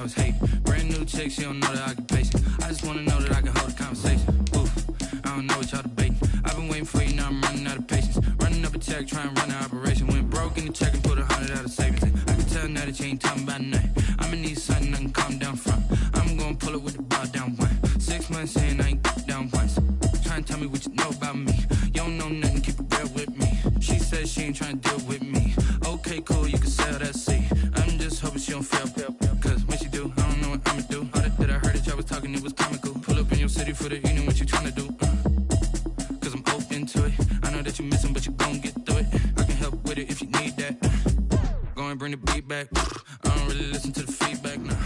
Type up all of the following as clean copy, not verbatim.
Hey, brand new chick, she don't know that I can pace it. I just wanna know that I can hold a conversation. Oof, I don't know what y'all debating. I've been waiting for you, now I'm running out of patience. Running up a check, trying to run an operation. Went broke in the check and put 100 out of savings. I can tell now that you ain't talking about nothing. I'ma need something I can calm down from. I'm gonna pull it with the ball down one. 6 months in, I ain't down once. Trying to tell me what you know about me. You don't know nothing, keep it real with me. She says she ain't trying to deal with me. Okay, cool, you can sell that seat. I'm just hoping she don't fail. Cause when she do, I don't know what I'ma do. All that I heard that y'all was talking, it was comical. Pull up in your city for the evening, what you tryna do? Cause I'm open to it. I know that you missing, but you gon' get through it. I can help with it if you need that. Go and bring the beat back. I don't really listen to the feedback now.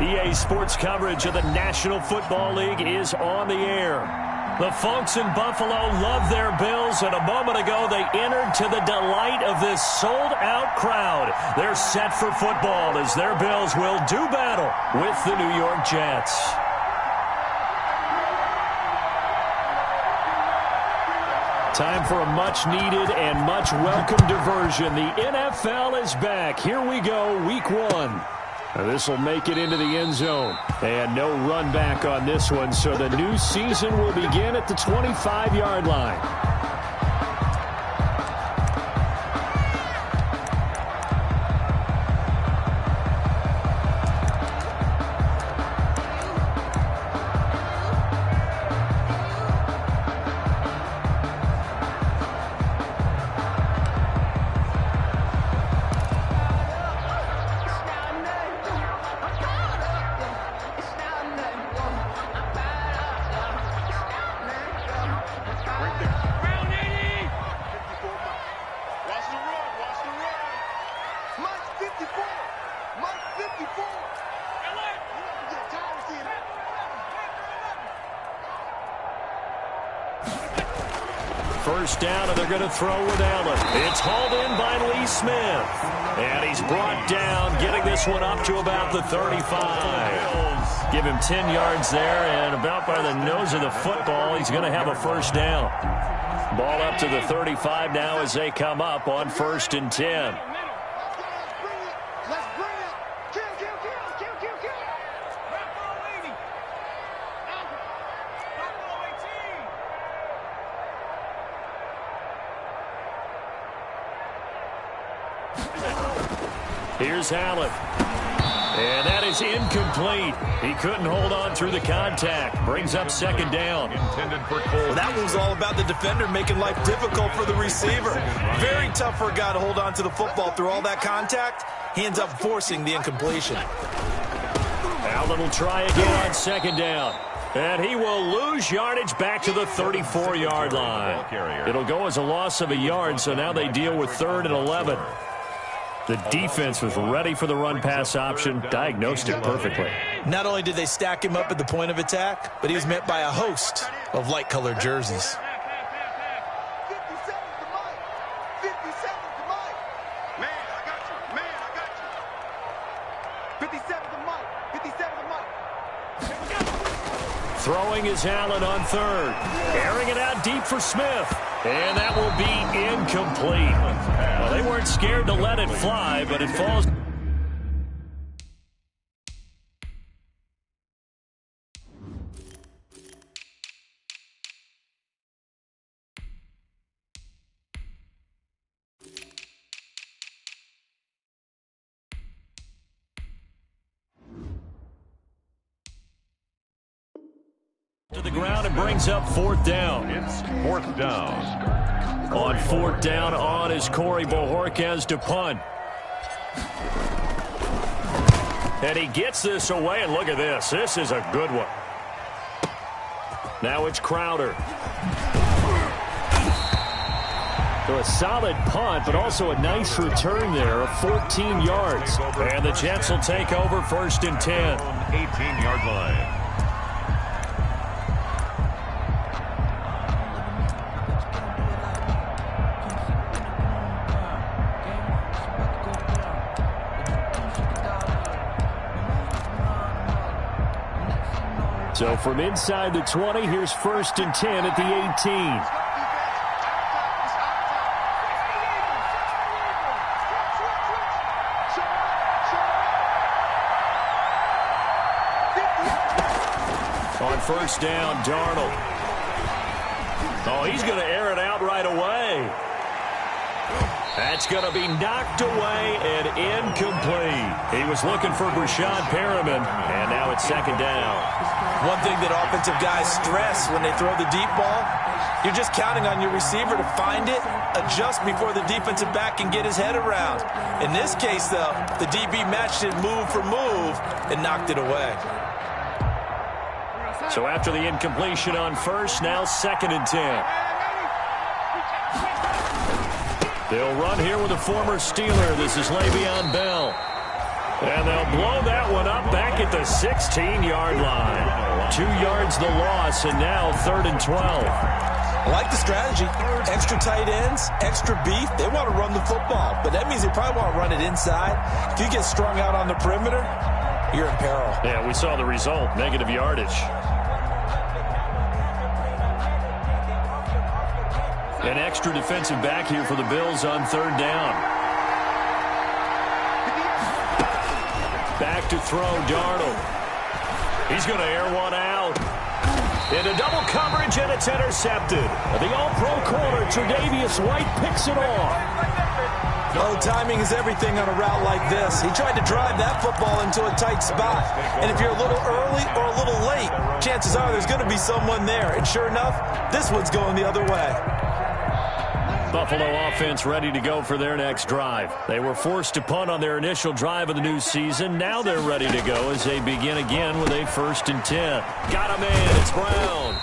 EA Sports coverage of the National Football League is on the air. The folks in Buffalo love their Bills, and a moment ago they entered to the delight of this sold-out crowd. They're set for football as their Bills will do battle with the New York Jets. Time for a much-needed and much-welcome diversion. The NFL is back. Here we go, Week 1. This will make it into the end zone. And no run back on this one, so the new season will begin at the 25-yard line. First down, and they're going to throw with Allen. It's hauled in by Lee Smith. And he's brought down, getting this one up to about the 35. Give him 10 yards there, and about by the nose of the football, he's going to have a first down. Ball up to the 35 now as they come up on 1st and 10. Here's Allen. And that is incomplete. He couldn't hold on through the contact. Brings up 2nd down. Well, that was all about the defender making life difficult for the receiver. Very tough for a guy to hold on to the football through all that contact. He ends up forcing the incompletion. Allen will try again on 2nd down. And he will lose yardage back to the 34-yard line. It'll go as a loss of a yard, so now they deal with 3rd and 11. The defense was ready for the run-pass option, diagnosed it perfectly. Not only did they stack him up at the point of attack, but he was met by a host of light-colored jerseys. Throwing is Allen on 3rd. Airing it out deep for Smith. And that will be incomplete. Well, they weren't scared to let it fly, but it falls. To the ground and brings up 4th down. It's 4th down. On 4th down on is Corey Bojorquez to punt. And he gets this away, and look at this. This is a good one. Now it's Crowder. So a solid punt, but also a nice return there of 14 yards. And the Jets will take over 1st and 10. 18-yard line. So from inside the 20, here's 1st and 10 at the 18. first down, Darnold. Oh, he's going to air it out right away. That's going to be knocked away and incomplete. He was looking for Brashad Perriman, and now it's second down. One thing that offensive guys stress when they throw the deep ball, you're just counting on your receiver to find it, adjust before the defensive back can get his head around. In this case, though, the DB matched it move for move and knocked it away. So after the incompletion on first, now 2nd and 10. They'll run here with a former Steeler. This is Le'Veon Bell. And they'll blow that one up back at the 16-yard line. 2 yards the loss, and now 3rd and 12. I like the strategy. Extra tight ends, extra beef. They want to run the football, but that means they probably want to run it inside. If you get strung out on the perimeter, you're in peril. Yeah, we saw the result, negative yardage. An extra defensive back here for the Bills on 3rd down. Back to throw, Darnold. He's going to air one out. Into double coverage, and it's intercepted. The all-pro corner, Tre'Davious White, picks it off. Oh, timing is everything on a route like this. He tried to drive that football into a tight spot. And if you're a little early or a little late, chances are there's going to be someone there. And sure enough, this one's going the other way. Buffalo offense ready to go for their next drive. They were forced to punt on their initial drive of the new season. Now they're ready to go as they begin again with a 1st and 10. Got him in. It's Brown.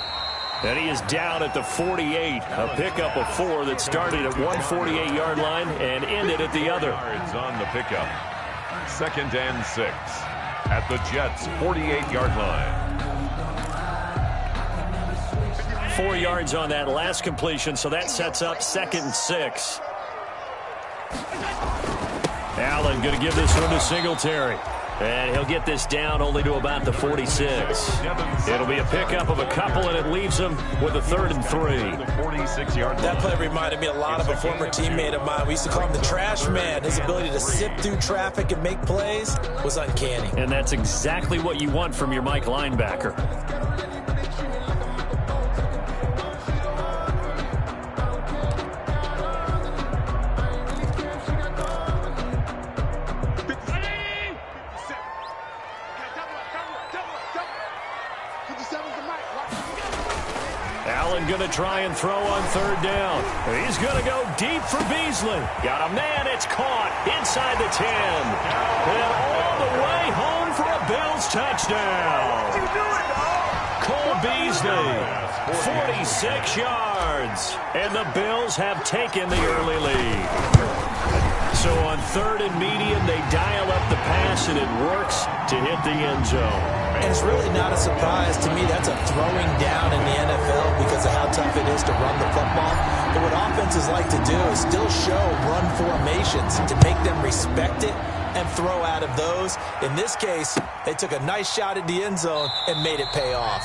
And he is down at the 48. A pickup of 4 that started at 148-yard line and ended at the other. Yards on the pickup. 2nd and 6 at the Jets' 48-yard line. 4 yards on that last completion, so that sets up 2nd and 6. Allen going to give this one to Singletary. And he'll get this down only to about the 46. It'll be a pickup of a couple, and it leaves him with a 3rd and 3. That play reminded me a lot of a former teammate of mine. We used to call him the trash man. His ability to sift through traffic and make plays was uncanny. And that's exactly what you want from your Mike linebacker. Allen going to try and throw on 3rd down. He's going to go deep for Beasley. Got a man. It's caught inside the 10. And all the way home for a Bills touchdown. Cole Beasley, 46 yards. And the Bills have taken the early lead. So on 3rd and medium, they dial up the pass, and it works to hit the end zone. And it's really not a surprise to me. That's a throwing down in the NFL because of how tough it is to run the football. But what offenses like to do is still show run formations to make them respect it and throw out of those. In this case, they took a nice shot at the end zone and made it pay off.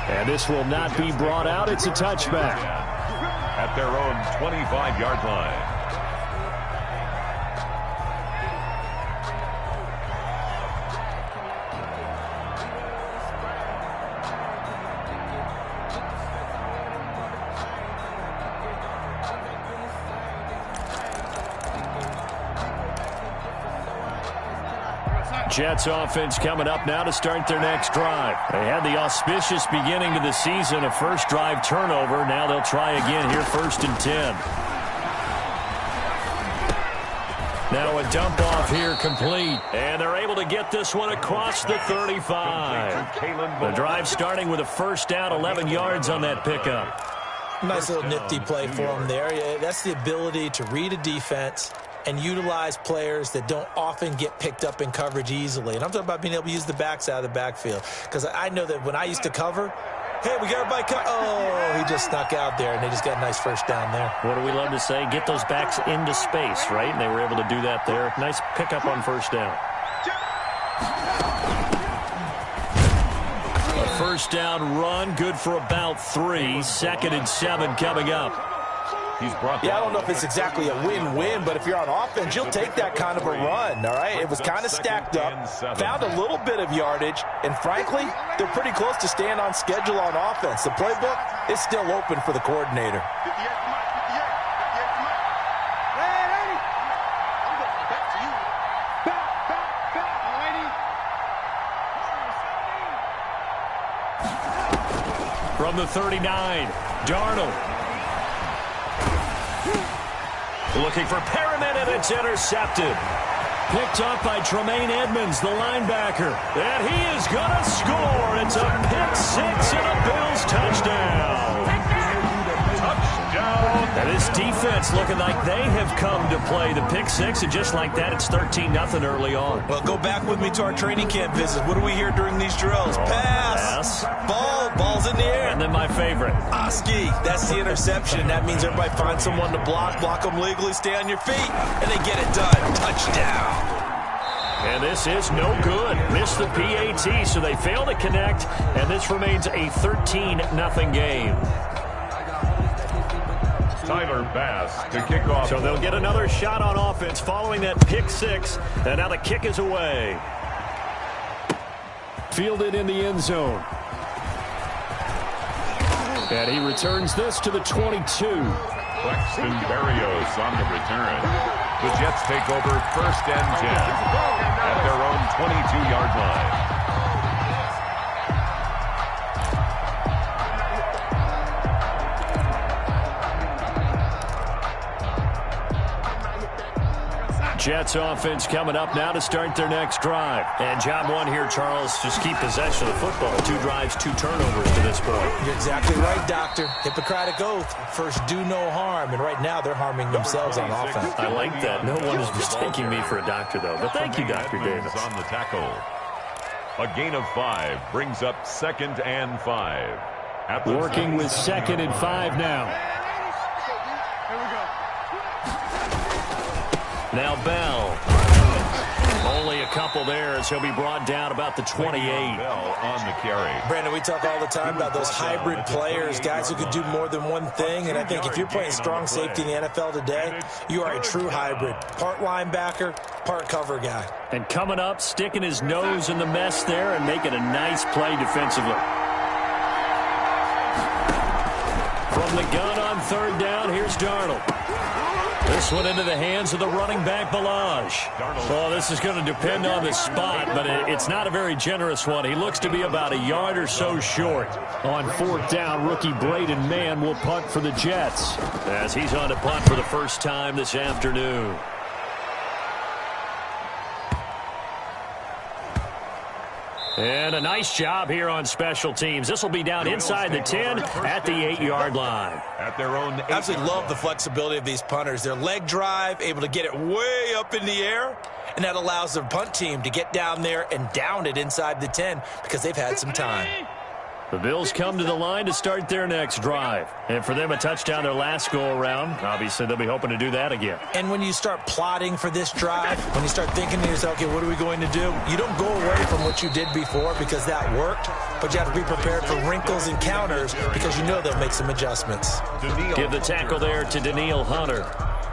And this will not be brought out. It's a touchback. At their own 25-yard line. Jets offense coming up now to start their next drive. They had the auspicious beginning to the season, a first drive turnover. Now they'll try again here, 1st and 10. Now a dump off here complete. And they're able to get this one across the 35. The drive starting with a 1st down, 11 yards on that pickup. Nice little nifty play for them there. That's the ability to read a defense and utilize players that don't often get picked up in coverage easily. And I'm talking about being able to use the backs out of the backfield. Because I know that when I used to cover, hey, we got everybody oh, he just snuck out there, and they just got a nice 1st down there. What do we love to say? Get those backs into space, right? And they were able to do that there. Nice pickup on 1st down. A 1st down run, good for about 3. 2nd and 7 coming up. Yeah, I don't know if it's exactly a win-win, but if you're on offense, you'll take that kind of a run, all right? It was kind of stacked up, found a little bit of yardage, and frankly, they're pretty close to staying on schedule on offense. The playbook is still open for the coordinator. From the 39, Darnold. Looking for Perriman, and it's intercepted. Picked up by Tremaine Edmonds, the linebacker. And he is going to score. It's a pick six and a Bills touchdown. Touchdown. And this defense looking like they have come to play the pick six, and just like that, it's 13-0 early on. Well, go back with me to our training camp visit. What do we hear during these drills? Pass. Ball's in the air. And then my favorite. Oski, that's the interception. That means everybody finds someone to block them legally, stay on your feet, and they get it done. Touchdown. And this is no good. Missed the PAT, so they fail to connect, and this remains a 13-0 game. Tyler Bass to kick off. So they'll get another shot on offense following that pick six, and now the kick is away. Fielded in the end zone. And he returns this to the 22. Braxton Berrios on the return. The Jets take over 1st and 10 at their own 22-yard line. Jets offense coming up now to start their next drive. And job one here, Charles, just keep possession of the football. 2 drives, 2 turnovers to this point. You're exactly right, Doctor. Hippocratic oath. First, do no harm. And right now, they're harming themselves on offense. I like that. No one is mistaking me for a doctor, though. But thank you, Dr. Davis. On the tackle. A gain of 5 brings up 2nd and 5. Working with 2nd and 5 now. Now Bell. Only a couple there as he'll be brought down about the 28. Bell on the carry. Brandon, we talk all the time about those hybrid players, guys who can do more than one thing. And I think if you're playing strong safety in the NFL today, you are a true hybrid. Part linebacker, part cover guy. And coming up, sticking his nose in the mess there and making a nice play defensively. From the gun on 3rd down, here's Darnold. This one into the hands of the running back, Balaj. Well, this is going to depend on the spot, but it's not a very generous one. He looks to be about a yard or so short. On 4th down, rookie Braden Mann will punt for the Jets, as he's on to punt for the first time this afternoon. And a nice job here on special teams. This will be down inside the 10 at the 8-yard line. At their own 8. I absolutely love the flexibility of these punters. Their leg drive, able to get it way up in the air, and that allows their punt team to get down there and down it inside the 10 because they've had some time. The Bills come to the line to start their next drive. And for them, a touchdown their last go-around. Obviously, they'll be hoping to do that again. And when you start plotting for this drive, when you start thinking to yourself, okay, what are we going to do? You don't go away from what you did before because that worked, but you have to be prepared for wrinkles and counters because you know they'll make some adjustments. Give the tackle there to Danielle Hunter.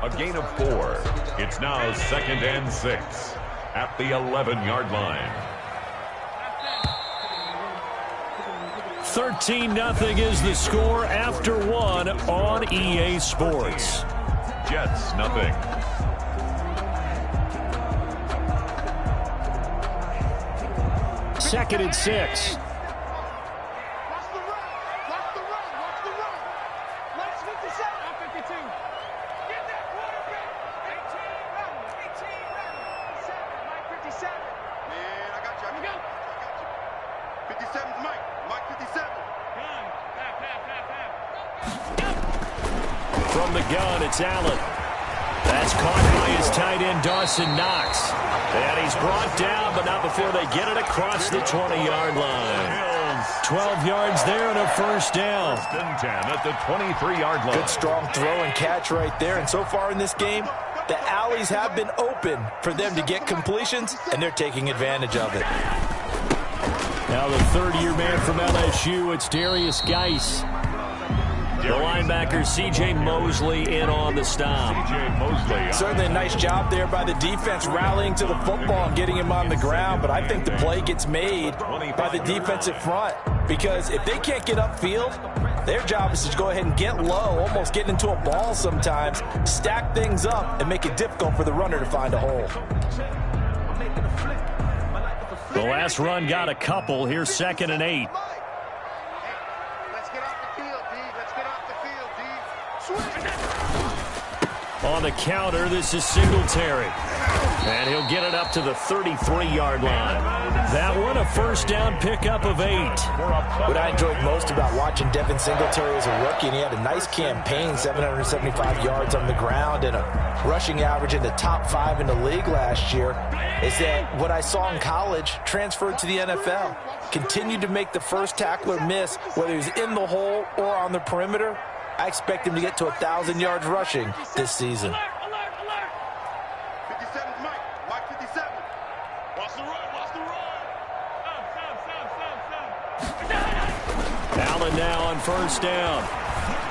A gain of 4. It's now 2nd and 6 at the 11-yard line. 13-0 is the score after 1 on EA Sports. Jets, nothing. Second and 6. From the gun, it's Allen. That's caught by his tight end, Dawson Knox. And he's brought down, but not before they get it across the 20-yard line. 12 yards there and a first down. 1st and 10 at the 23-yard line. Good strong throw and catch right there. And so far in this game, the alleys have been open for them to get completions, and they're taking advantage of it. Now the 3rd-year man from LSU, it's Darius Geis. The linebacker C.J. Mosley in on the stop. C.J. Mosley. Certainly a nice job there by the defense rallying to the football and getting him on the ground, but I think the play gets made by the defensive front because if they can't get upfield, their job is to go ahead and get low, almost get into a ball sometimes, stack things up, and make it difficult for the runner to find a hole. The last run got a couple. Here's 2nd and 8. Let's get off the field, D. Let's get off the field, D. Switch. On the counter, this is Singletary. And he'll get it up to the 33-yard line. That one, a first down pickup of 8. What I enjoyed most about watching Devin Singletary as a rookie, and he had a nice campaign, 775 yards on the ground and a rushing average in the top 5 in the league last year, is that what I saw in college transferred to the NFL. Continued to make the first tackler miss, whether he's in the hole or on the perimeter. I expect him to get to 1,000 yards rushing this season. 57's Mike. Mike 57. Watch the run. Watch the run. Allen now on first down.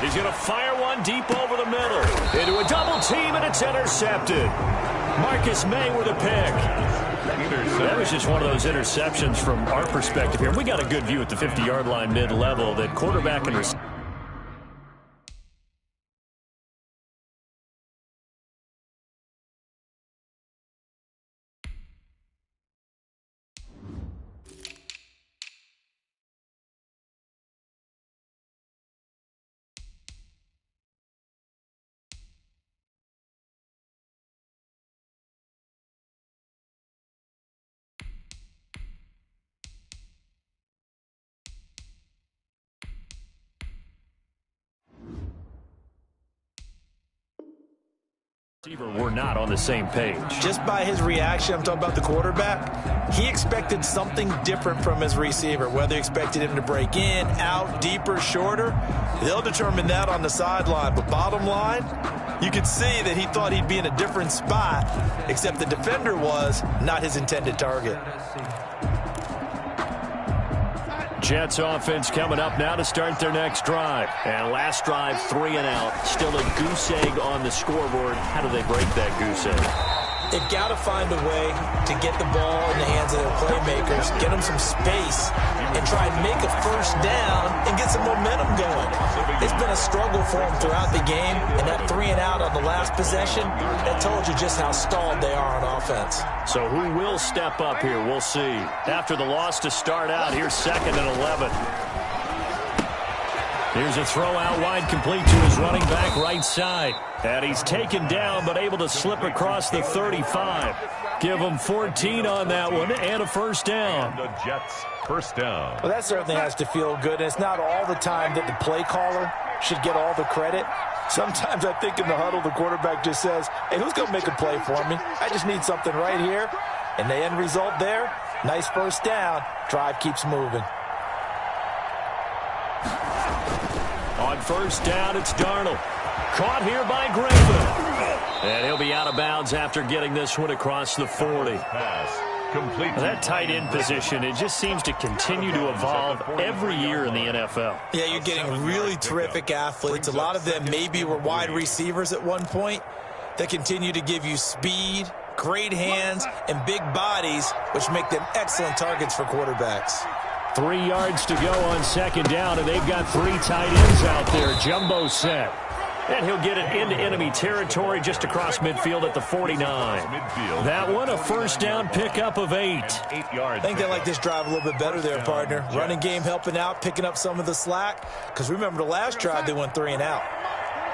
He's going to fire one deep over the middle. Into a double team, and it's intercepted. Marcus May with a pick. That was just one of those interceptions from our perspective here. We got a good view at the 50-yard line mid-level that quarterback and receiver. We're not on the same page. Just by his reaction, I'm talking about the quarterback, he expected something different from his receiver, whether he expected him to break in, out, deeper, shorter. They'll determine that on the sideline. But bottom line, you could see that he thought he'd be in a different spot, except the defender was not his intended target. Jets offense coming up now to start their next drive. And last drive, 3 and out. Still a goose egg on the scoreboard. How do they break that goose egg? They've got to find a way to get the ball in the hands of their playmakers, get them some space, and try and make a first down and get some momentum going. It's been a struggle for them throughout the game, and that 3 and out on the last possession, that told you just how stalled they are on offense. So who will step up here? We'll see. After the loss to start out, here's 2nd and 11. Here's a throw out wide, complete to his running back right side. And he's taken down but able to slip across the 35. Give him 14 on that one and a first down. The Jets first down. Well, that certainly has to feel good. And it's not all the time that the play caller should get all the credit. Sometimes I think in the huddle the quarterback just says, hey, who's going to make a play for me? I just need something right here. And the end result there, nice first down. Drive keeps moving. On first down, it's Darnold. Caught here by Griffin. And he'll be out of bounds after getting this one across the 40. Pass complete. That tight end position, it just seems to continue to evolve every year in the NFL. Yeah, you're getting really terrific athletes. A lot of them maybe were wide receivers at one point that continue to give you speed, great hands, and big bodies, which make them excellent targets for quarterbacks. 3 yards to go on second down, and they've got 3 tight ends out there. Jumbo set. And he'll get it into enemy territory just across midfield at the 49. That one, a first down pickup of 8. 8 yards. I think they like this drive a little bit better there, partner. Running game helping out, picking up some of the slack. Because remember, the last drive they went 3 and out.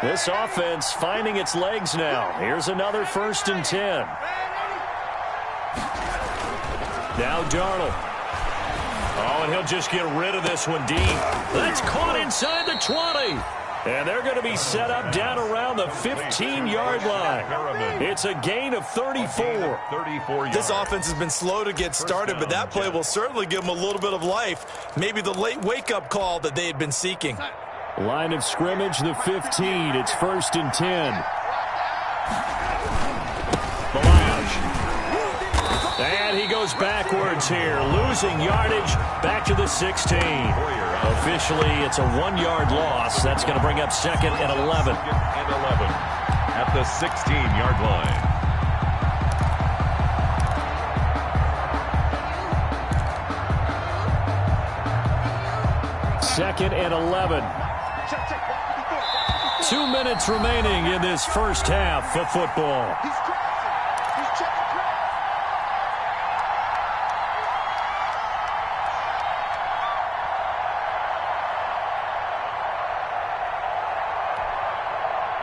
This offense finding its legs now. Here's another 1st and 10. Now Darnold. Oh, and he'll just get rid of this one deep. That's caught inside the 20. And they're going to be set up down around the 15-yard line. It's a gain of 34. 34 yards. This offense has been slow to get started, but that play will certainly give them a little bit of life. Maybe the late wake-up call that they had been seeking. Line of scrimmage, the 15. It's 1st and 10. Balaj. And he goes backwards here, losing yardage back to the 16. Officially, it's a 1-yard loss. That's going to bring up 2nd and 11. 2nd and 11 at the 16-yard line. Second and 11. 2 minutes remaining in this first half of football.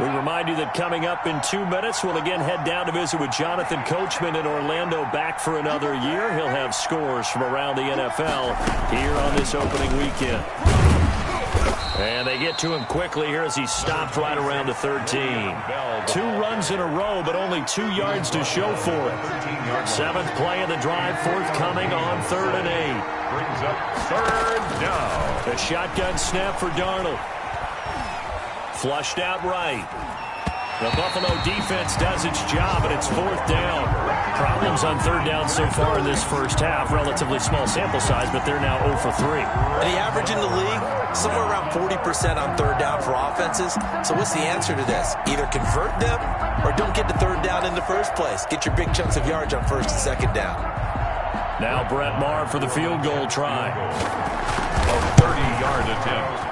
We remind you that coming up in 2 minutes, we'll again head down to visit with Jonathan Coachman in Orlando, back for another year. He'll have scores from around the NFL here on this opening weekend. And they get to him quickly here as he stopped right around the 13. 2 runs in a row, but only 2 yards to show for it. 7th play of the drive, forthcoming on 3rd and 8. Brings up 3rd down. A shotgun snap for Darnold. Flushed out right. The Buffalo defense does its job, and it's 4th down. Problems on 3rd down so far in this first half. Relatively small sample size, but they're now 0 for 3. And the average in the league, somewhere around 40% on 3rd down for offenses. So what's the answer to this? Either convert them or don't get to 3rd down in the first place. Get your big chunks of yards on 1st and 2nd down. Now Brett Maher for the field goal try. A 30-yard attempt.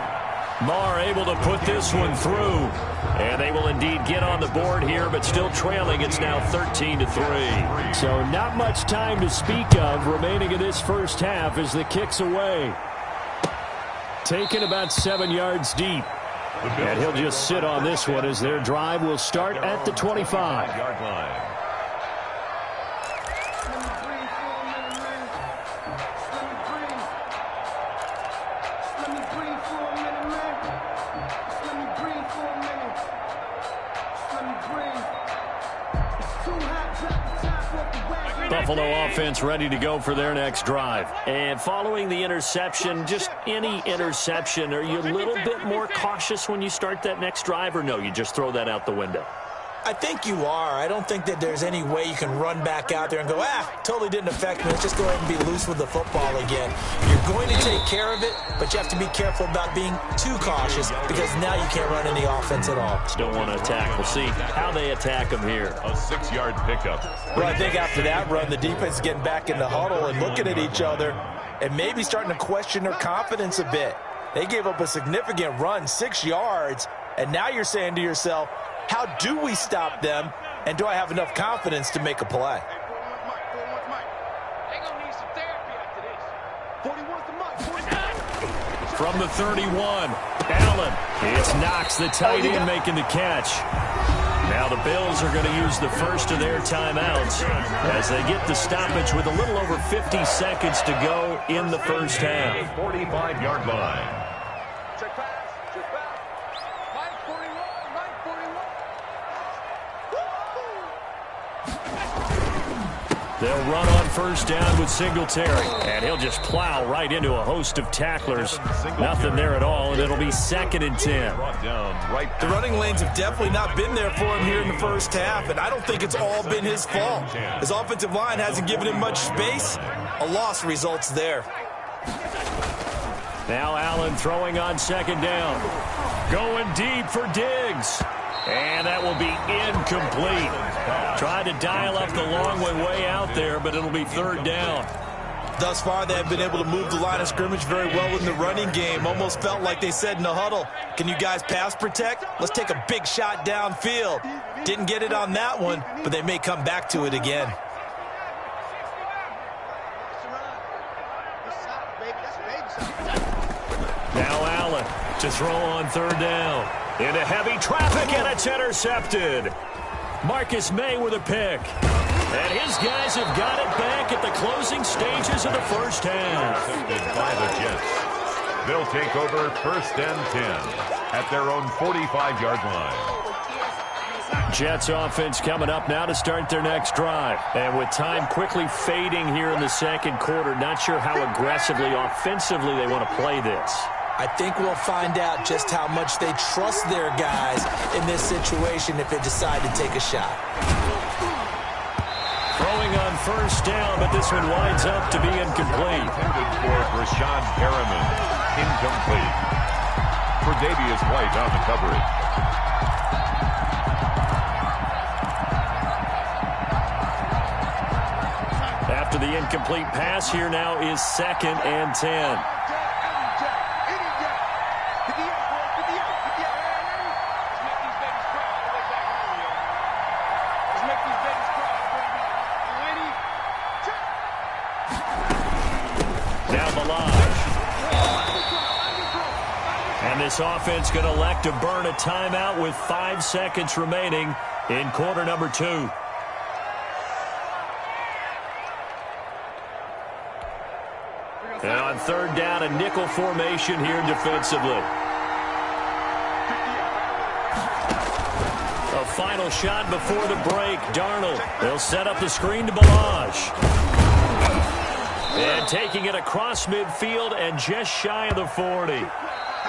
Maher able to put this one through. And they will indeed get on the board here, but still trailing. It's now 13-3. So not much time to speak of remaining in this first half as the kick's away. Taken about 7 yards deep. And he'll just sit on this one as their drive will start at the 25-yard line. Buffalo offense ready to go for their next drive. And following the interception, just any interception, are you a little bit more cautious when you start that next drive, or no, you just throw that out the window? I think you are. I don't think that there's any way you can run back out there and go, totally didn't affect me. Let's just go ahead and be loose with the football again. You're going to take care of it, but you have to be careful about being too cautious because now you can't run any offense at all. Just don't want to attack. We'll see how they attack them here. A 6-yard pickup. Well, I think after that run, the defense is getting back in the huddle and looking at each other and maybe starting to question their confidence a bit. They gave up a significant run, 6 yards, and now you're saying to yourself, how do we stop them, and do I have enough confidence to make a play? From the 31, Allen. It's Knox, the tight end, making the catch. Now the Bills are going to use the first of their timeouts as they get the stoppage with a little over 50 seconds to go in the first half. 45-yard line. They'll run on first down with Singletary, and he'll just plow right into a host of tacklers. Nothing there at all, and it'll be 2nd and 10. The running lanes have definitely not been there for him here in the first half, and I don't think it's all been his fault. His offensive line hasn't given him much space. A loss results there. Now Allen throwing on 2nd down. Going deep for Diggs. And that will be incomplete. Tried to dial up the long way out there, but it'll be 3rd down. Thus far, they have been able to move the line of scrimmage very well in the running game. Almost felt like they said in the huddle, can you guys pass protect? Let's take a big shot downfield. Didn't get it on that one, but they may come back to it again. Now Allen to throw on 3rd down. Into heavy traffic, and it's intercepted. Marcus May with a pick. And his guys have got it back at the closing stages of the first half. By the Jets. They'll take over 1st and 10 at their own 45-yard line. Jets offense coming up now to start their next drive. And with time quickly fading here in the second quarter, not sure how aggressively, offensively they want to play this. I think we'll find out just how much they trust their guys in this situation if they decide to take a shot. Throwing throwing on first down, but this one winds up to be incomplete. Intended for Rashawn Perriman. Incomplete. For Davius White on the coverage. After the incomplete pass, here now is 2nd and 10. And this offense going to elect to burn a timeout with 5 seconds remaining in quarter number 2. And on 3rd down, a nickel formation here defensively. A final shot before the break. Darnold. They'll set up the screen to Balazs. And taking it across midfield and just shy of the 40.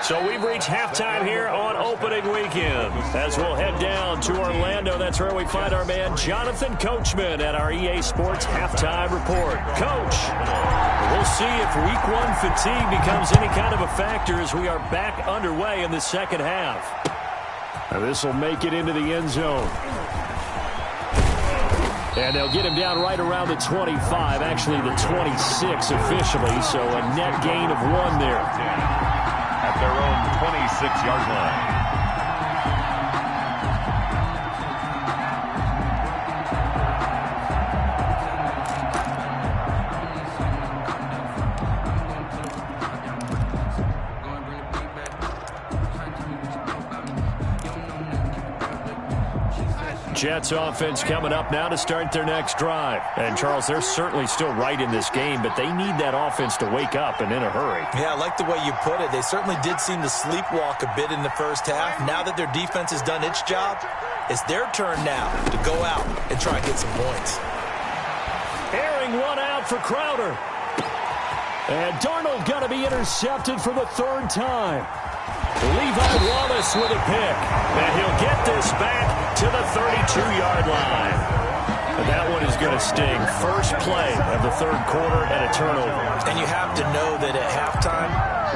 So we've reached halftime here on opening weekend. As we'll head down to Orlando, that's where we find our man Jonathan Coachman at our EA Sports Halftime Report. Coach, we'll see if Week 1 fatigue becomes any kind of a factor as we are back underway in the second half. Now this will make it into the end zone. And they'll get him down right around the 25, actually the 26 officially, so a net gain of 1 there. At their own 26-yard line. Jets offense coming up now to start their next drive. And, Charles, they're certainly still right in this game, but they need that offense to wake up and in a hurry. Yeah, I like the way you put it. They certainly did seem to sleepwalk a bit in the first half. Now that their defense has done its job, it's their turn now to go out and try and get some points. Airing one out for Crowder. And Darnold going to be intercepted for the 3rd time. Levi Wallace with a pick. And he'll get this back to the 32-yard line. And that one is going to sting. First play of the 3rd quarter and a turnover. And you have to know that at halftime,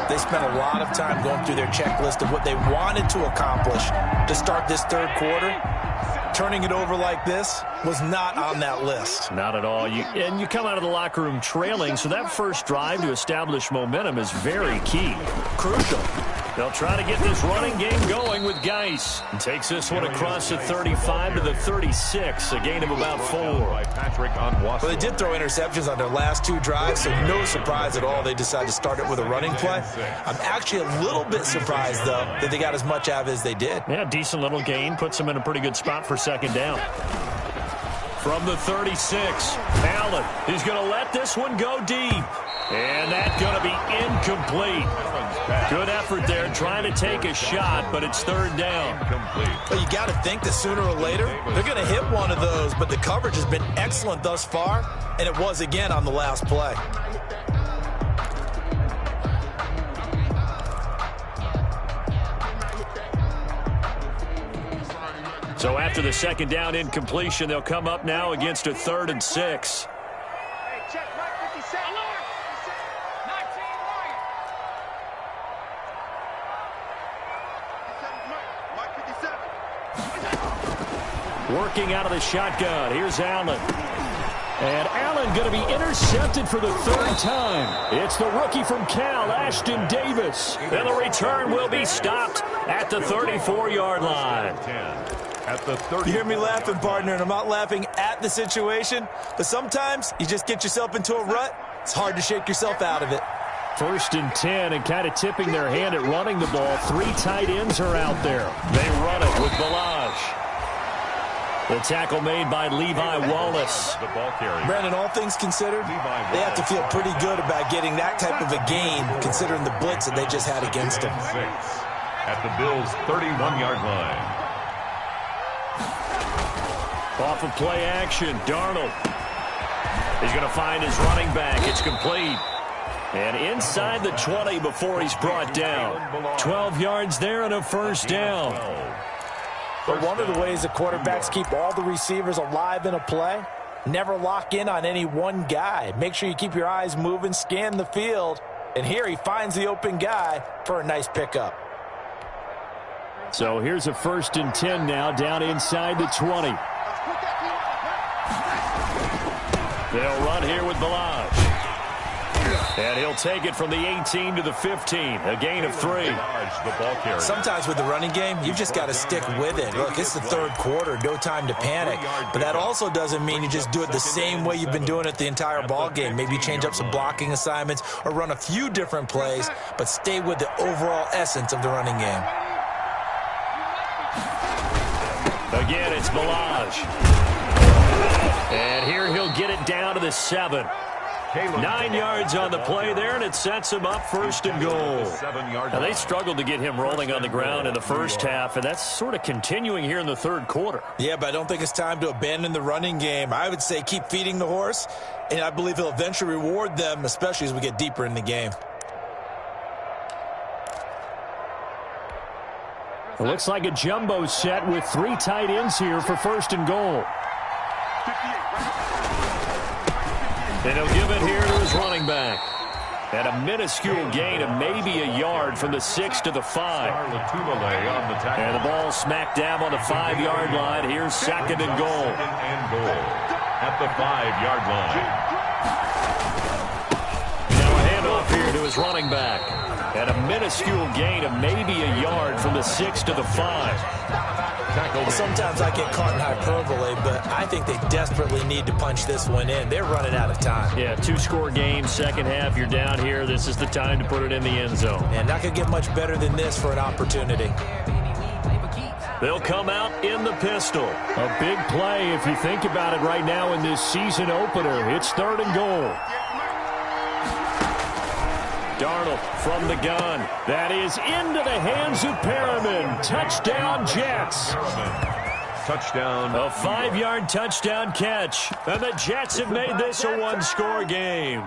they spent a lot of time going through their checklist of what they wanted to accomplish to start this 3rd quarter. Turning it over like this was not on that list. Not at all. And you come out of the locker room trailing, so that first drive to establish momentum is very key. Crucial. They'll try to get this running game going with Geis. And takes this one across the 35 to the 36, a gain of about 4. Well, they did throw interceptions on their last 2 drives, so no surprise at all they decided to start it with a running play. I'm actually a little bit surprised, though, that they got as much out of it as they did. Yeah, decent little gain. Puts them in a pretty good spot for 2nd down. From the 36, Allen. He's going to let this one go deep. And that's going to be incomplete. Good effort there trying to take a shot, but it's 3rd down. Well, you got to think that sooner or later they're going to hit one of those, but the coverage has been excellent thus far, and it was again on the last play. So after the 2nd down incompletion, they'll come up now against a 3rd and 6. Working out of the shotgun. Here's Allen. And Allen going to be intercepted for the 3rd time. It's the rookie from Cal, Ashton Davis. And the return will be stopped at the 34-yard line. At the 30. You hear me laughing, partner, and I'm not laughing at the situation, but sometimes you just get yourself into a rut. It's hard to shake yourself out of it. 1st and 10, and kind of tipping their hand at running the ball. 3 tight ends are out there. They run it with Balazs. The tackle made by Levi Wallace. The ball carrier. Brandon, all things considered, they have to feel pretty good about getting that type of a gain, considering the blitz that they just had against them. At the Bills' 31-yard line. Off of play action, Darnold. He's going to find his running back. It's complete. And inside the 20 before he's brought down. 12 yards there and a 1st down. But one of the ways the quarterbacks keep all the receivers alive in a play Never lock in on any one guy. Make sure you keep your eyes moving, scan the field. And here he finds the open guy for a nice pickup. So here's a 1st and 10 now, down inside the 20. They'll run here with Balaj. And he'll take it from the 18 to the 15, a gain of 3. Sometimes with the running game, you've just got to stick with it. Look, it's the 3rd quarter, no time to panic. But that also doesn't mean you just do it the same way you've been doing it the entire ball game. Maybe change up some blocking assignments or run a few different plays, but stay with the overall essence of the running game. Again, it's Balaj. And here he'll get it down to the 7. 9 yards on the play there, and it sets him up 1st and goal. Now, they struggled to get him rolling on the ground in the first half, and that's sort of continuing here in the 3rd quarter. Yeah, but I don't think it's time to abandon the running game. I would say keep feeding the horse, and I believe he'll eventually reward them, especially as we get deeper in the game. It looks like a jumbo set with 3 tight ends here for 1st and goal. And he'll give it here to his running back. And a minuscule gain of maybe a yard from the 6 to the 5. And the ball smack dab on the 5-yard line. Here's 2nd and goal. At the 5-yard line. Now a handoff here to his running back. And a minuscule gain of maybe a yard from the 6 to the 5. Well, sometimes I get caught in hyperbole, but I think they desperately need to punch this one in. They're running out of time. Yeah, 2-score game, 2nd half. You're down here. This is the time to put it in the end zone. And not going to get much better than this for an opportunity. They'll come out in the pistol. A big play if you think about it right now in this season opener. It's 3rd and goal. Darnold from the gun. That is into the hands of Perriman. Touchdown, Jets. Touchdown. A 5-yard touchdown catch. And the Jets have made this a 1-score game.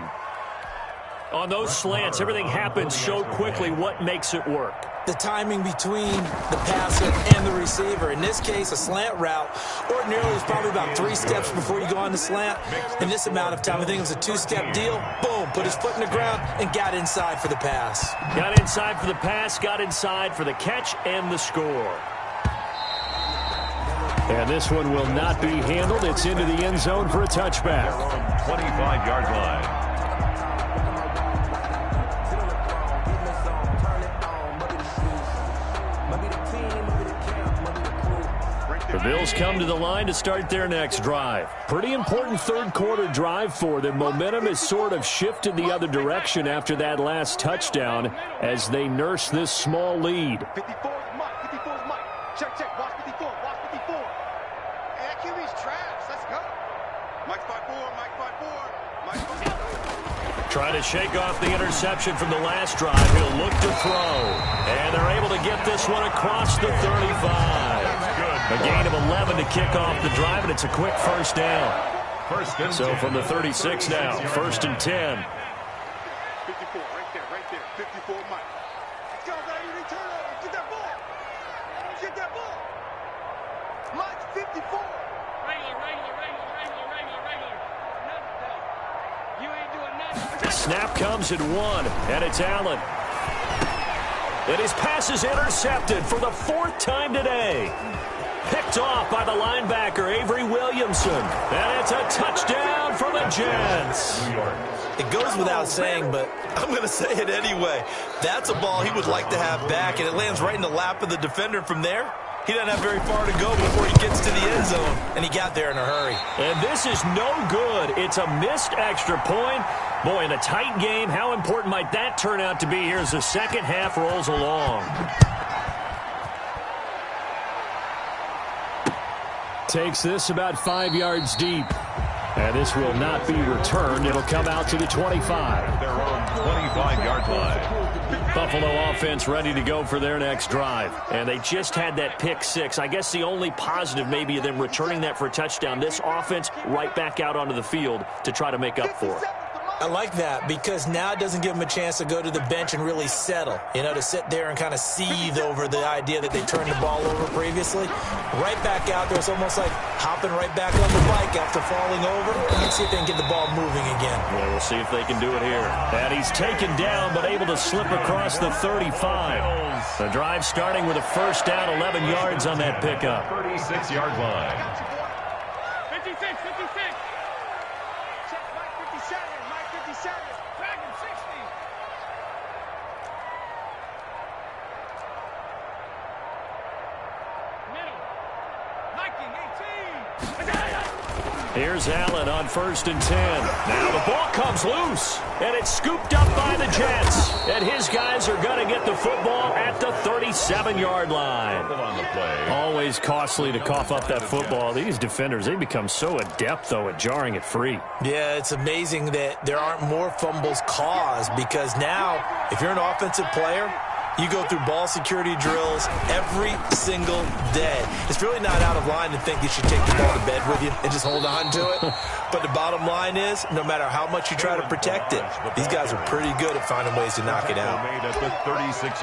On those slants, everything happens so quickly. What makes it work? The timing between the passer and the receiver. In this case, a slant route ordinarily is probably about 3 steps before you go on the slant. In this amount of time, I think it was a 2-step deal. Boom, put his foot in the ground and got inside for the pass. Got inside for the pass, got inside for the catch and the score. And this one will not be handled. It's into the end zone for a touchback. 25-yard line. The Bills come to the line to start their next drive. Pretty important 3rd quarter drive for them. Momentum has sort of shifted the other direction after that last touchdown as they nurse this small lead. 54 is Mike. 54 is Mike. Check, check. Watch 54. Watch 54. Hey, that QB's trash. Let's go. Mike 5-4. Mike 5-4. Mike 5-4. Trying to shake off the interception from the last drive. He'll look to throw. And they're able to get this one across the 35. A gain of 11 to kick off the drive, and it's a quick 1st down. So from the 36 now, 1st and 10. 54, right there, 54, Mike. Let's go, baby, return over. Get that ball. Get that ball. Mike, 54. Regular. You ain't doing nothing. Snap comes at 1, and it's Allen. And his pass is intercepted for the 4th time today. Picked off by the linebacker, Avery Williamson. And it's a touchdown for the Jets. It goes without saying, but I'm going to say it anyway. That's a ball he would like to have back, and it lands right in the lap of the defender from there. He doesn't have very far to go before he gets to the end zone, and he got there in a hurry. And this is no good. It's a missed extra point. Boy, in a tight game, how important might that turn out to be here as the 2nd half rolls along? Takes this about 5 yards deep. And this will not be returned. It'll come out to the 25. Their own 25-yard line. Buffalo offense ready to go for their next drive. And they just had that pick 6. I guess the only positive maybe of them returning that for a touchdown. This offense right back out onto the field to try to make up for it. I like that because now it doesn't give them a chance to go to the bench and really settle, to sit there and kind of seethe over the idea that they turned the ball over previously. Right back out there, it's almost like hopping right back on the bike after falling over. Let's see if they can get the ball moving again. Well, we'll see if they can do it here. And he's taken down but able to slip across the 35. The drive starting with a first down, 11 yards on that pickup. 36-yard line. 56, 56. Check Mike 57, Mike 57. Dragon 60. Middle. Viking 18. Here's Allen on 1st and 10. Now the ball comes loose, and it's scooped up by the Jets. And his guys are going to get the football at the 37-yard line. On the play. Always costly to cough up that football. These defenders, they become so adept, though, at jarring it free. Yeah, it's amazing that there aren't more fumbles caused because now, if you're an offensive player, you go through ball security drills every single day. It's really not out of line to think you should take the ball to bed with you and just hold on to it. But the bottom line is, no matter how much you try to protect it, these guys are pretty good at finding ways to knock it out.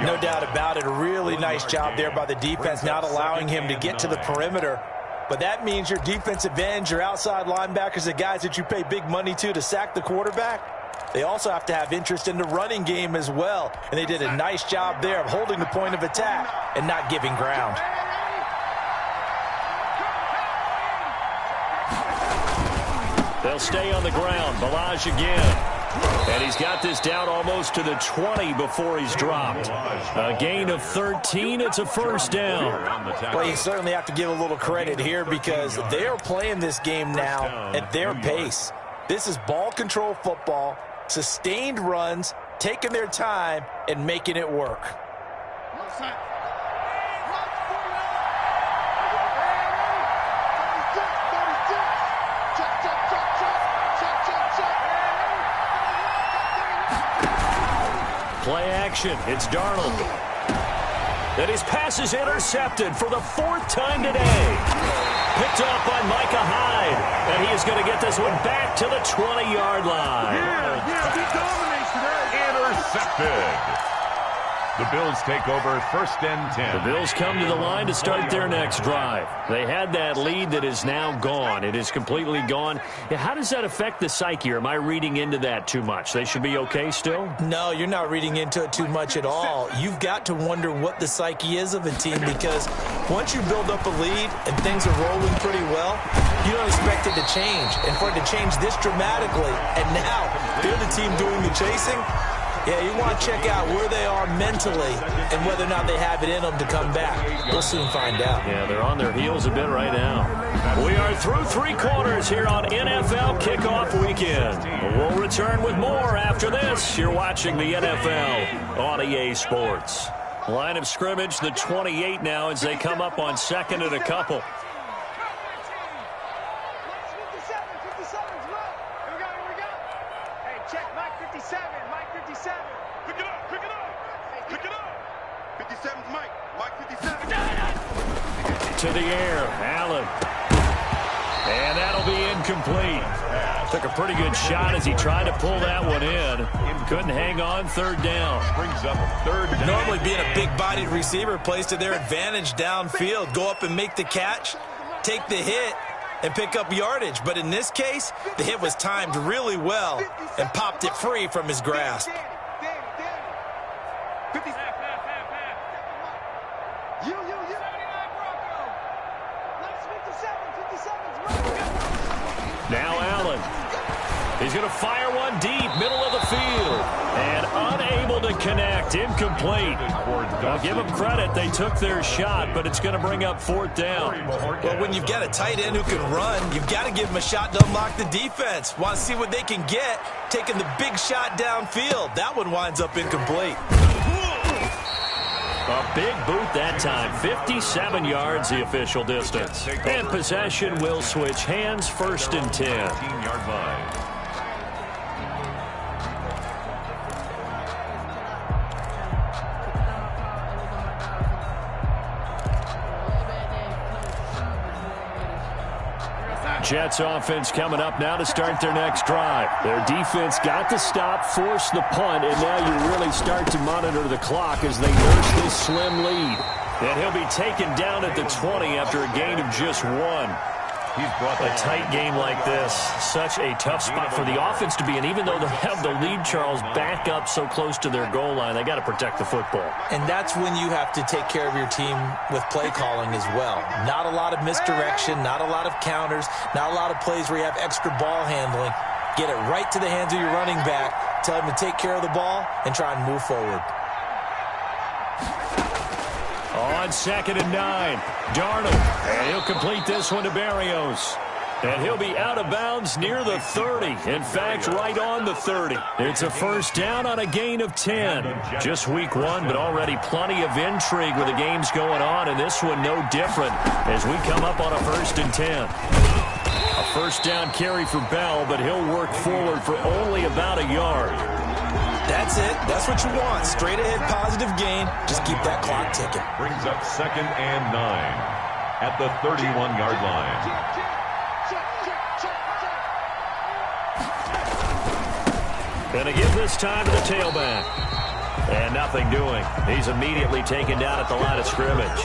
No doubt about it. A really nice job there by the defense, not allowing him to get to the perimeter. But that means your defensive ends, your outside linebackers, the guys that you pay big money to sack the quarterback, they also have to have interest in the running game as well. And they did a nice job there of holding the point of attack and not giving ground. They'll stay on the ground. Balaj again. And he's got this down almost to the 20 before he's dropped. A gain of 13. It's a first down. Well, you certainly have to give a little credit here because they are playing this game now at their pace. This is ball control football, sustained runs, taking their time, and making it work. Play action. It's Darnold. And his pass is intercepted for the 4th time today. Picked off by Micah Hyde. And he is going to get this one back to the 20-yard line. He dominates today. Intercepted. The Bills take over 1st and 10. The Bills come to the line to start their next drive. They had that lead that is now gone. It is completely gone. How does that affect the psyche? Or am I reading into that too much? They should be okay still? No, you're not reading into it too much at all. You've got to wonder what the psyche is of a team because once you build up a lead and things are rolling pretty well, you don't expect it to change. And for it to change this dramatically, and now they're the team doing the chasing, yeah, you want to check out where they are mentally and whether or not they have it in them to come back. We'll soon find out. Yeah, they're on their heels a bit right now. We are through 3 quarters here on NFL Kickoff Weekend. We'll return with more after this. You're watching the NFL on EA Sports. Line of scrimmage, the 28 now as they come up on 2nd and a couple. To the air, Allen. And that'll be incomplete. Took a pretty good shot as he tried to pull that one in. Couldn't hang on, 3rd down. Brings up 3rd down. Normally being a big-bodied receiver plays to their advantage downfield. Go up and make the catch, take the hit, and pick up yardage. But in this case, the hit was timed really well and popped it free from his grasp. Now Allen. He's going to fire one deep, middle of the field. And unable to connect, incomplete. I'll give them credit. They took their shot, but it's going to bring up 4th down. Well, when you've got a tight end who can run, you've got to give him a shot to unlock the defense. Want to see what they can get, taking the big shot downfield. That one winds up incomplete. A big boot that time. 57 yards, the official distance. And possession will switch hands, 1st and 10. 15-yard line. Jets offense coming up now to start their next drive. Their defense got the stop, forced the punt, and now you really start to monitor the clock as they nurse this slim lead. And he'll be taken down at the 20 after a gain of just 1. A tight game like this, such a tough spot for the offense to be in. Even though they have the lead, Charles, back up so close to their goal line, they got to protect the football. And that's when you have to take care of your team with play calling as well. Not a lot of misdirection, not a lot of counters, not a lot of plays where you have extra ball handling. Get it right to the hands of your running back, tell him to take care of the ball, and try and move forward. On 2nd and 9, Darnold, and he'll complete this one to Berrios. And he'll be out of bounds near the 30. In fact, right on the 30. It's a first down on a gain of 10. Just week 1, but already plenty of intrigue with the games going on, and this one no different as we come up on a 1st and 10. A first down carry for Bell, but he'll work forward for only about a yard. That's it. That's what you want. Straight ahead positive gain. Just keep that clock ticking. Brings up 2nd and 9 at the 31-yard line. Gonna give this time to the tailback. And nothing doing. He's immediately taken down at the line of scrimmage.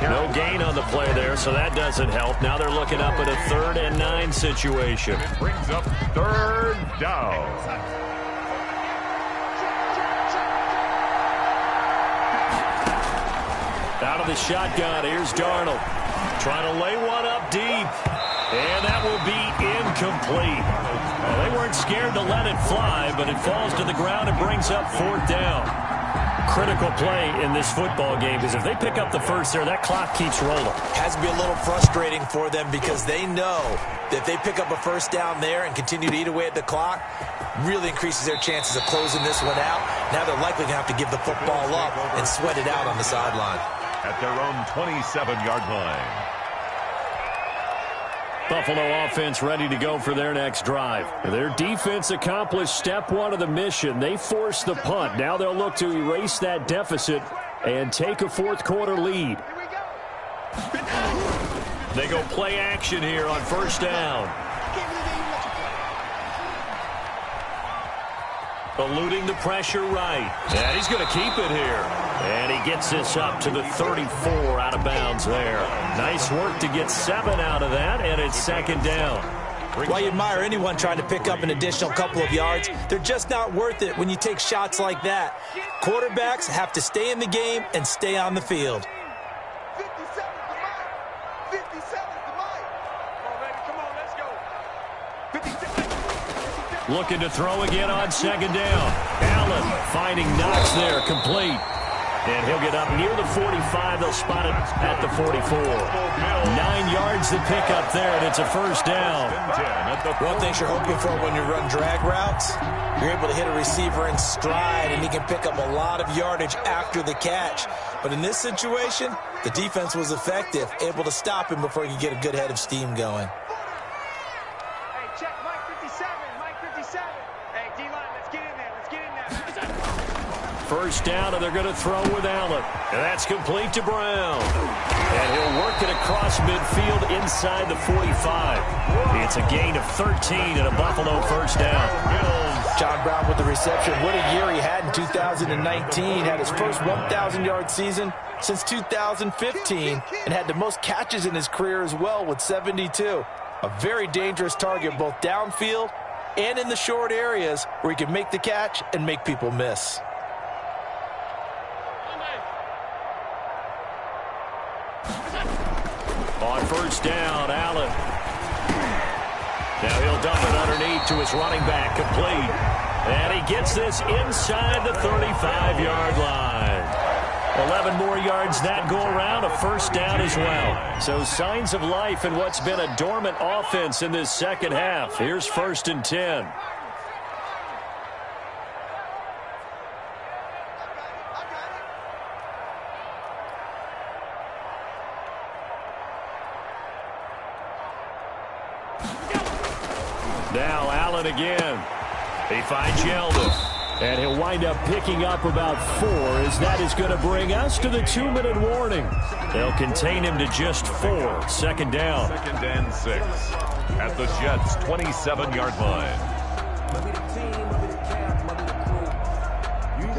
No gain on the play there, so that doesn't help. Now they're looking up at a 3rd and 9 situation. It brings up 3rd down. Out of the shotgun, here's Darnold. Trying to lay one up deep. And that will be incomplete. Well, they weren't scared to let it fly, but it falls to the ground and brings up 4th down. Critical play in this football game, because if they pick up the first there, that clock keeps rolling. Has to be a little frustrating for them because they know that if they pick up a first down there and continue to eat away at the clock, really increases their chances of closing this one out. Now they're likely going to have to give the football up and sweat it out on the sideline. At their own 27-yard line. Buffalo offense ready to go for their next drive. Their defense accomplished step 1 of the mission. They forced the punt. Now they'll look to erase that deficit and take a 4th quarter lead. They go play action here on 1st down. Eluding the pressure right. And he's going to keep it here. And he gets this up to the 34 out of bounds there. Nice work to get 7 out of that, and it's 2nd down. While you admire anyone trying to pick up an additional couple of yards, they're just not worth it when you take shots like that. Quarterbacks have to stay in the game and stay on the field. 57's the mic. 57's the mic. Come on, baby. Come on, let's go. 57. Looking to throw again on 2nd down. Allen finding Knox there, complete. And he'll get up near the 45. They'll spot it at the 44. 9 yards to pick up there, and it's a first down. One thing you're hoping for when you run drag routes, you're able to hit a receiver in stride, and he can pick up a lot of yardage after the catch. But in this situation, the defense was effective, able to stop him before he could get a good head of steam going. Hey, check Mike 57. Mike 57. Hey, D-line, let's get in there. Let's get in there. First down, and they're going to throw with Allen. And that's complete to Brown. And he'll work it across midfield inside the 45. It's a gain of 13 and a Buffalo first down. John Brown with the reception. What a year he had in 2019. Had his first 1,000-yard season since 2015 and had the most catches in his career as well with 72. A very dangerous target both downfield and in the short areas where he can make the catch and make people miss. On first down, Allen. Now he'll dump it underneath to his running back, complete. And he gets this inside the 35-yard line. 11 more yards that go around, a first down as well. So signs of life in what's been a dormant offense in this second half. Here's 1st and 10. Now Allen again. He finds Yeldon. And he'll wind up picking up about 4, as that is going to bring us to the 2-minute warning. They'll contain him to just 4. Second down. 2nd and 6 at the Jets' 27-yard line.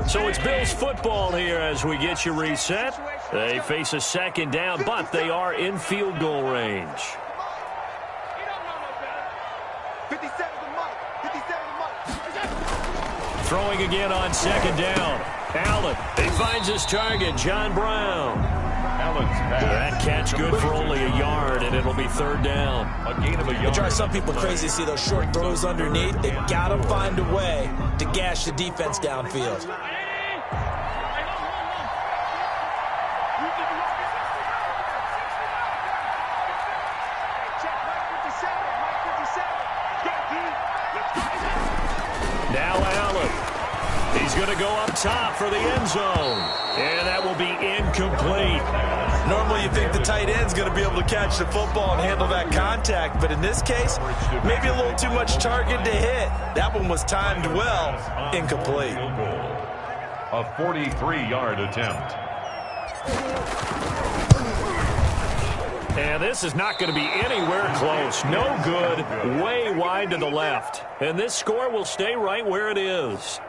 So it's Bills football here as we get you reset. They face a 2nd down, but they are in field goal range. Throwing again on 2nd down. Allen, he finds his target, John Brown. Allen's pass. That catch good for only a yard, and it'll be 3rd down. A gain of a yard. It drives some people crazy to see those short throws underneath. They got to find a way to gash the defense downfield. Now Allen. He's going to go up top for the end zone. And that will be incomplete. Normally you think the tight end's going to be able to catch the football and handle that contact, but in this case, maybe a little too much target to hit. That one was timed well. Incomplete. A 43-yard attempt. And this is not going to be anywhere close. No good. Way wide to the left. And this score will stay right where it is.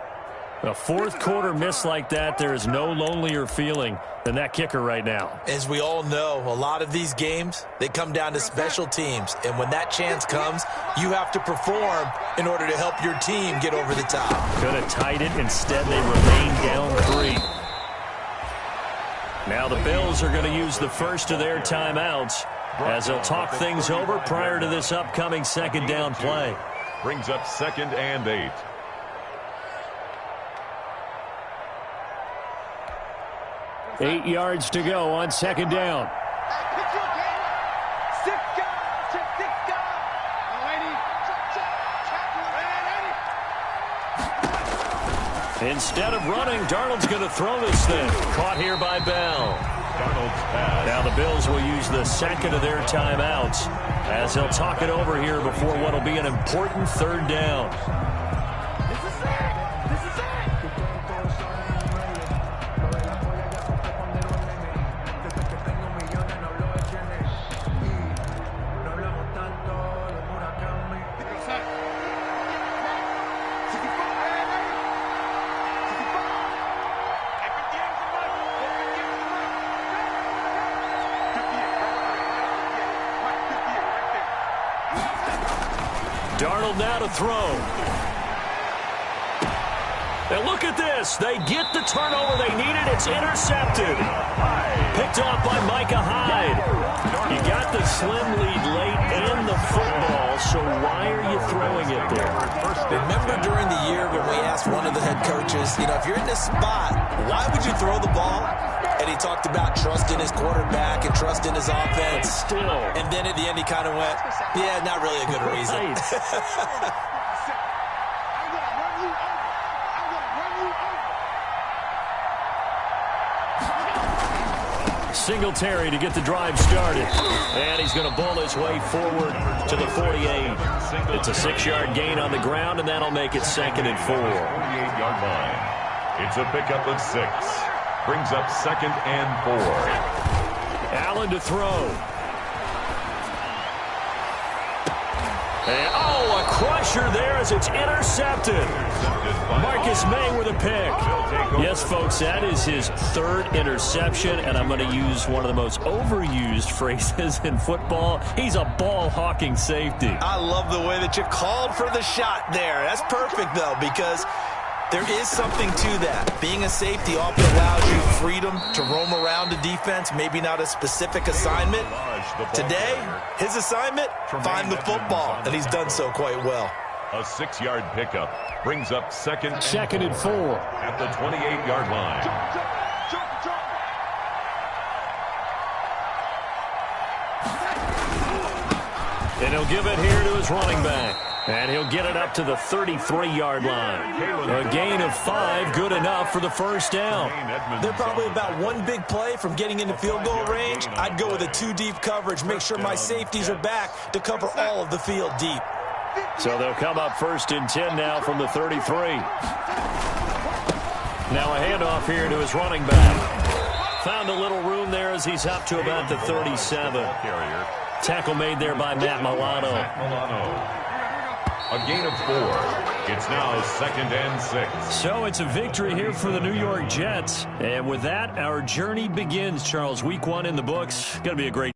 A 4th quarter miss like that, there is no lonelier feeling than that kicker right now. As we all know, a lot of these games, they come down to special teams. And when that chance comes, you have to perform in order to help your team get over the top. Could have tied it. Instead, they remain down 3. Now the Bills are going to use the first of their timeouts as they'll talk things over prior to this upcoming 2nd down play. Brings up 2nd and 8. Eight yards to go on 2nd down. Instead of running, Darnold's going to throw this thing. Caught here by Bell. Darnold's pass. Now the Bills will use the 2nd of their timeouts as they'll talk it over here before what will be an important 3rd down. Darnold now to throw. And look at this. They get the turnover they needed. It's intercepted. Picked off by Micah Hyde. You got the slim lead late in the football, so why are you throwing it there? Remember during the year when we asked one of the head coaches, if you're in this spot, why would you throw the ball? And he talked about trust in his quarterback and trust in his offense. Still. And then at the end he kind of went, yeah, not really a good reason. Right. Singletary to get the drive started. And he's going to bowl his way forward to the 48. It's a 6-yard gain on the ground, and that'll make it 2nd and 4. 48-yard line. It's a pickup of 6. Brings up 2nd and 4. Allen to throw. And, a crusher there as it's intercepted. Marcus May with a pick. Yes, folks, that is his 3rd interception, and I'm going to use one of the most overused phrases in football. He's a ball-hawking safety. I love the way that you called for the shot there. That's perfect, though, because there is something to that. Being a safety often allows you freedom to roam around a defense, maybe not a specific assignment. Today, his assignment, find the football, and he's done so quite well. A 6-yard pickup brings up 2nd and 4 at the 28-yard line. And he'll give it here to his running back. And he'll get it up to the 33-yard line. A gain of 5, good enough for the 1st down. They're probably about one big play from getting into field goal range. I'd go with a 2-deep coverage, make sure my safeties are back to cover all of the field deep. So they'll come up 1st and 10 now from the 33. Now a handoff here to his running back. Found a little room there as he's up to about the 37. Tackle made there by Matt Milano. A gain of 4. It's now 2nd and 6. So it's a victory here for the New York Jets. And with that, our journey begins, Charles. Week 1 in the books. Going to be a great